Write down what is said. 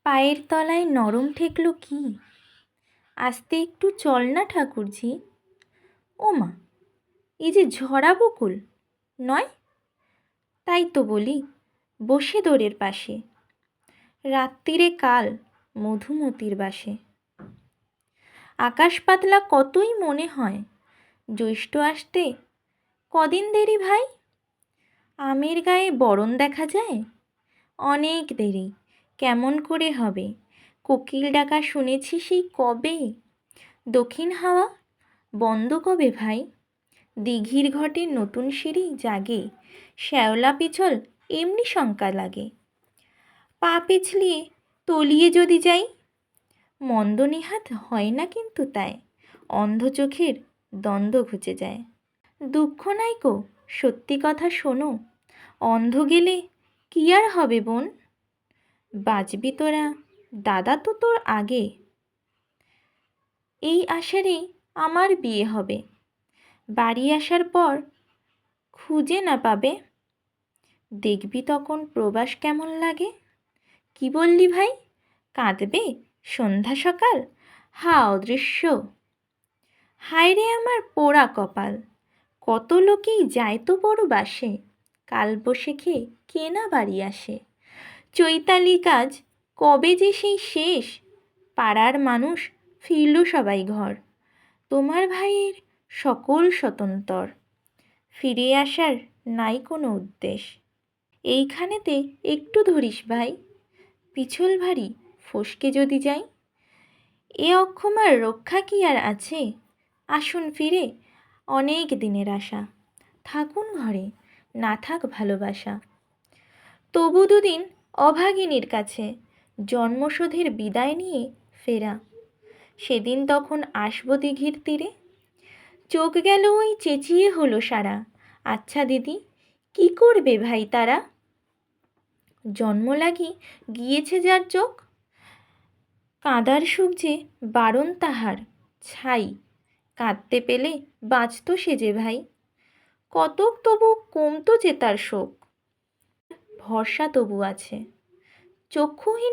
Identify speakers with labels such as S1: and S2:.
S1: পায়ের তলায় নরম ঠেকলো কি, আস্তে একটু চল না ঠাকুরঝি। ও মা, এই যে ঝরা বকুল নয়? তাই তো বলি, বসে দোরের পাশে, রাত্রিরে কাল মধুমতির বাসে। আকাশ পাতলা কতই মনে হয়, জ্যৈষ্ঠ আসতে কদিন দেরি ভাই। আমের গায়ে বরণ দেখা যায়, অনেক দেরি, কেমন করে হবে? কোকিল ডাকা শুনেছি সেই কবে। দক্ষিণ হাওয়া বন্ধ কবে ভাই? দিঘির ঘটে নতুন সিঁড়ি জাগে, শ্যাওলা পিছল এমনি শঙ্কা লাগে। পা পিছলিয়ে তলিয়ে যদি যাই, মন্দ নেহাত হয় না কিন্তু তাই, অন্ধ চোখের দ্বন্দ্ব ঘুচে যায়। দুঃখ নাই কো, সত্যি কথা শোনো, অন্ধ গেলে কি আর হবে বোন? বাঁচবি তোরা, দাদা তো তোর আগে। এই আশারেই আমার বিয়ে হবে, বাড়ি আসার পর খুঁজে না পাবে। দেখবি তখন প্রবাস কেমন লাগে। কি বললি ভাই, কাঁদবে সন্ধ্যা সকাল, হা অদৃশ্য। হায় রে আমার পোড়া কপাল, কত লোকেই যায় তো বড় বাসে, কাল বসে কে না বাড়ি আসে। চৈতালি কাজ কবে যে সেই শেষ, পাড়ার মানুষ ফিরল সবাই ঘর। তোমার ভাইয়ের সকল স্বতন্তর, ফিরে আসার নাই কোনো উদ্দেশ। এইখানেতে একটু ধরিস ভাই, পিছল ভারী ফসকে যদি যাই। এ অক্ষমার রক্ষা কি আর আছে, আসুন ফিরে অনেক দিনের আশা। থাকুন ঘরে, না থাক ভালোবাসা। তবু দুদিন অভাগিনীর কাছে, জন্মশোধের বিদায় নিয়ে ফেরা। সেদিন তখন আসবো দিঘির তীরে। চোখ গেল ওই চেঁচিয়ে হলো সারা, আচ্ছা দিদি কি করবে ভাই তারা? জন্ম লাগি গিয়েছে যার চোখ, কাঁদার সুখ যে বারণ তাহার ছাই। কাঁদতে পেলে বাঁচত সে যে ভাই, কতক তবু কমতো যে তার শোক। ভরসা তবু আছে, চক্ষুহীন